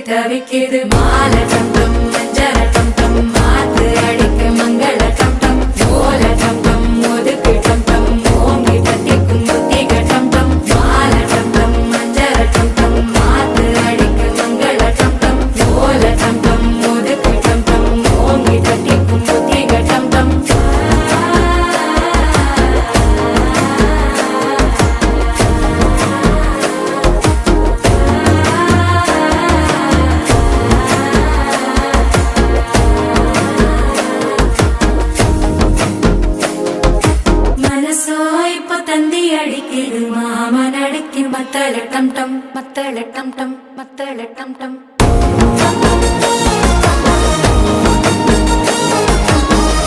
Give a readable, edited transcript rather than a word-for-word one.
தவிக்குது மால டம் டம் மஞ்சள டம் டம் மாத்து அடிக்க மங்கள டம் டம் ஓல டம் டம் ஒதுக்கு டம் டம் ஓங்கி தட்டிக்கும் புத்திக டம் டம் மால டம் டம் மஞ்சள டம் டம் மாத்து அடிக்க மங்கள டம் டம் ஓல டம் டம் ஒதுக்கு டம் டம் ஓங்கி தட்டிக்கும் புத்திக டம் டம் தந்தி அடிக்குது மாமன் அடிக்கு மத்தள டம் டம் மத்தள டம் டம் மத்தள டம் டம்